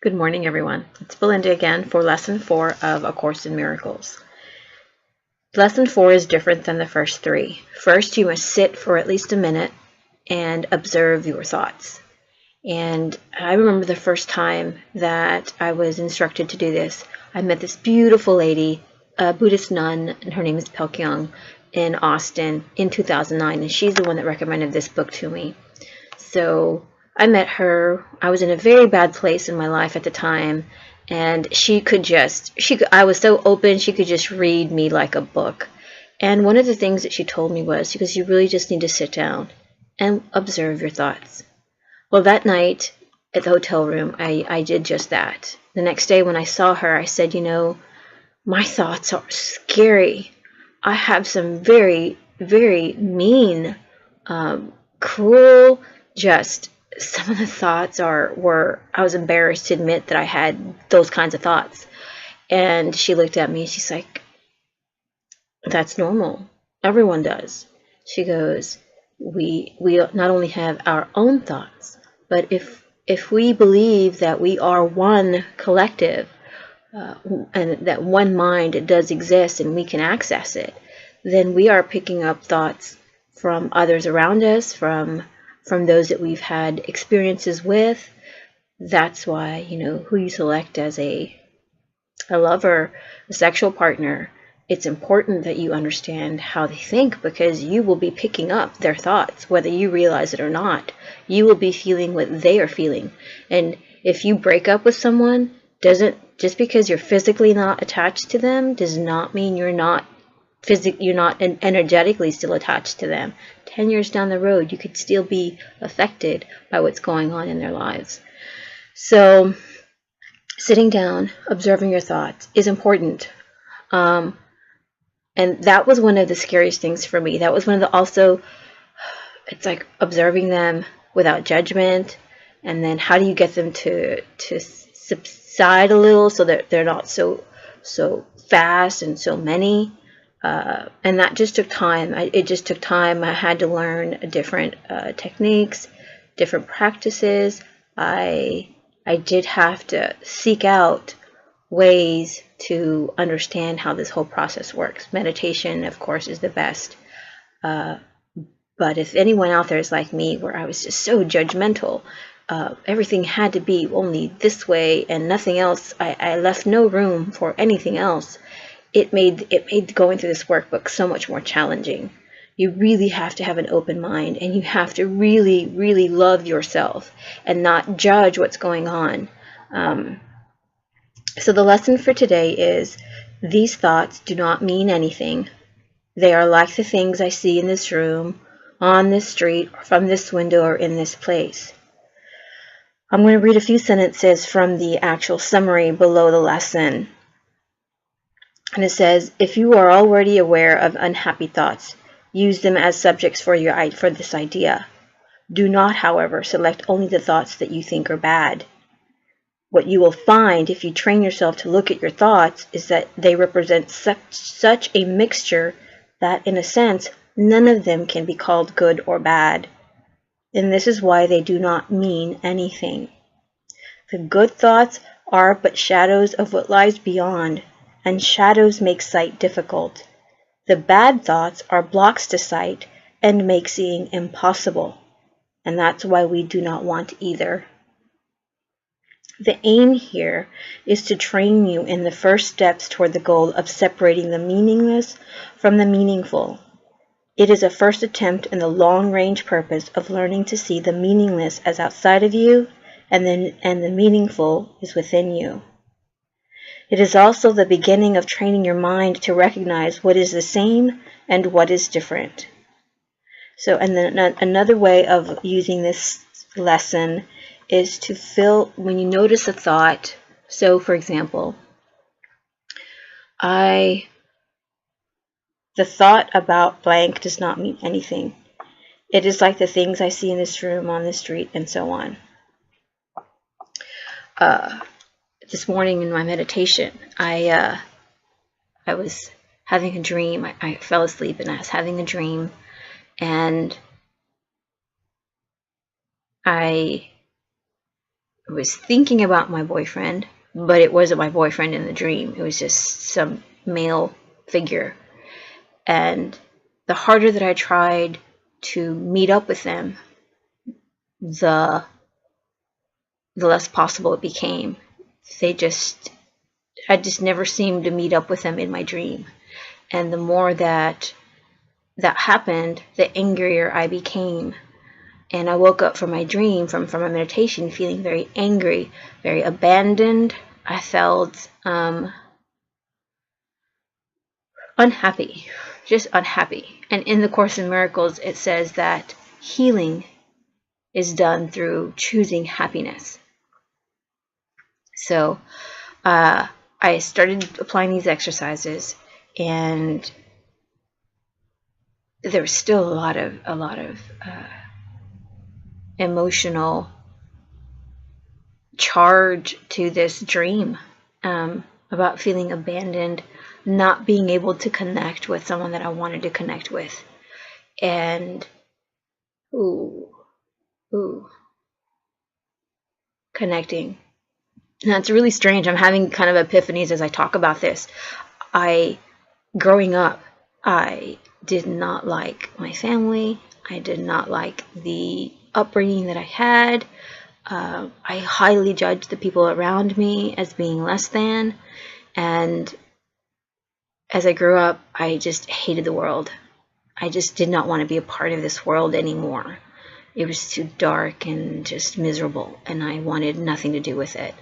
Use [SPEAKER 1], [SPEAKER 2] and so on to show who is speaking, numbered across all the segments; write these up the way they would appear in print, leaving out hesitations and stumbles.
[SPEAKER 1] Good morning, everyone. It's Belinda again for Lesson 4 of A Course in Miracles. Lesson 4 is different than the first three. First, you must sit for at least a minute and observe your thoughts. And I remember the first time that I was instructed to do this. I met this beautiful lady, a Buddhist nun, and her name is Pelkyung, in Austin in 2009, and she's the one that recommended this book to me. So I met her. I was in a very bad place in my life at the time, and I was so open, she could just read me like a book. And one of the things that she told me was, because you really just need to sit down and observe your thoughts. Well, that night at the hotel room, I did just that. The next day when I saw her, I said, my thoughts are scary. I have some very, very mean, cruel, just some of the thoughts were I was embarrassed to admit that I had those kinds of thoughts. And she looked at me and she's like, that's normal. Everyone does. She goes, we not only have our own thoughts, but if we believe that we are one collective, and that one mind does exist and we can access it, then we are picking up thoughts from others around us, from those that we've had experiences with. That's why, who you select as a lover, a sexual partner, it's important that you understand how they think, because you will be picking up their thoughts, whether you realize it or not. You will be feeling what they are feeling. And if you break up with someone, just because you're physically not attached to them does not mean you're not energetically still attached to them. 10 years down the road, you could still be affected by what's going on in their lives. So sitting down, observing your thoughts is important. And that was one of the scariest things for me. That was one of it's like observing them without judgment. And then how do you get them to subside a little so that they're not so fast and so many. And that just took time. It just took time. I had to learn different techniques, different practices. I did have to seek out ways to understand how this whole process works. Meditation, of course, is the best. But if anyone out there is like me, where I was just so judgmental, everything had to be only this way and nothing else. I left no room for anything else. It made going through this workbook so much more challenging. You really have to have an open mind, and you have to really, really love yourself and not judge what's going on. So the lesson for today is, these thoughts do not mean anything. They are like the things I see in this room, on this street, or from this window, or in this place. I'm going to read a few sentences from the actual summary below the lesson. And it says, if you are already aware of unhappy thoughts, use them as subjects for this idea. Do not, however, select only the thoughts that you think are bad. What you will find if you train yourself to look at your thoughts is that they represent such a mixture that, in a sense, none of them can be called good or bad. And this is why they do not mean anything. The good thoughts are but shadows of what lies beyond, and shadows make sight difficult. The bad thoughts are blocks to sight and make seeing impossible, and that's why we do not want either. The aim here is to train you in the first steps toward the goal of separating the meaningless from the meaningful. It is a first attempt in the long-range purpose of learning to see the meaningless as outside of you, and the meaningful is within you. It is also the beginning of training your mind to recognize what is the same and what is different. So, and then another way of using this lesson is to when you notice a thought. So, for example, the thought about blank does not mean anything. It is like the things I see in this room, on the street, and so on. This morning in my meditation, I was having a dream. I fell asleep and I was having a dream, and I was thinking about my boyfriend, but it wasn't my boyfriend in the dream. It was just some male figure. And the harder that I tried to meet up with them, the less possible it became. I just never seemed to meet up with them in my dream. And the more that happened, the angrier I became. And I woke up from my dream, from a meditation, feeling very angry, very abandoned. I felt unhappy, just unhappy. And in the Course in Miracles, it says that healing is done through choosing happiness. So I started applying these exercises, and there was still a lot of emotional charge to this dream, about feeling abandoned, not being able to connect with someone that I wanted to connect with. And connecting. And that's really strange. I'm having kind of epiphanies as I talk about this. Growing up, I did not like my family. I did not like the upbringing that I had. I highly judged the people around me as being less than. And as I grew up, I just hated the world. I just did not want to be a part of this world anymore. It was too dark and just miserable, and I wanted nothing to do with it.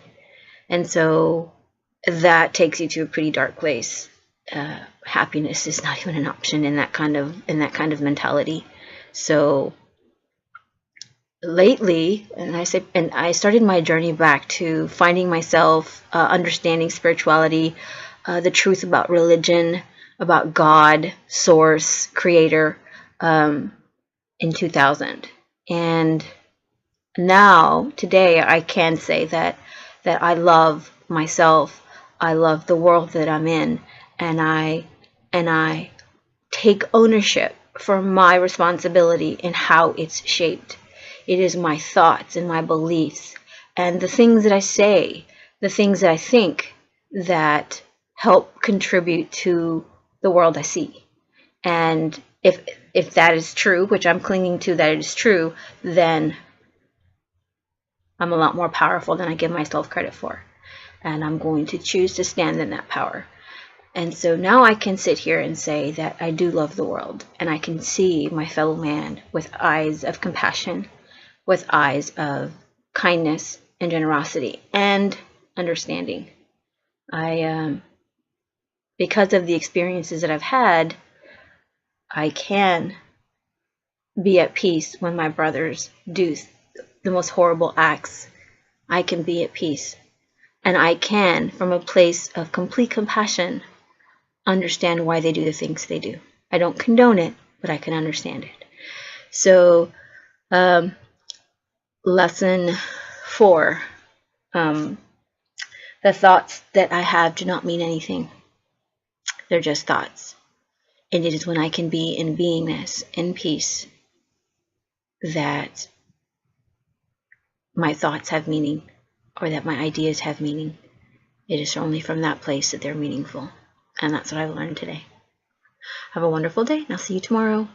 [SPEAKER 1] And so that takes you to a pretty dark place. Happiness is not even an option in that kind of mentality. So lately, I started my journey back to finding myself, understanding spirituality, the truth about religion, about God, Source, Creator, in 2000. And now, today, I can say that I love myself. I love the world that I'm in, and I take ownership for my responsibility in how it's shaped. It is my thoughts and my beliefs and the things that I say, the things that I think that help contribute to the world I see. And if that is true, which I'm clinging to that it is true, then I'm a lot more powerful than I give myself credit for. And I'm going to choose to stand in that power. And so now I can sit here and say that I do love the world, and I can see my fellow man with eyes of compassion, with eyes of kindness and generosity and understanding. Because of the experiences that I've had, I can be at peace when my brothers do the most horrible acts. I can be at peace. And I can, from a place of complete compassion, understand why they do the things they do. I don't condone it, but I can understand it. So, lesson 4. The thoughts that I have do not mean anything. They're just thoughts. And it is when I can be in beingness, in peace, that my thoughts have meaning, or that my ideas have meaning. It is only from that place that they're meaningful. And that's what I've learned today. Have a wonderful day, and I'll see you tomorrow.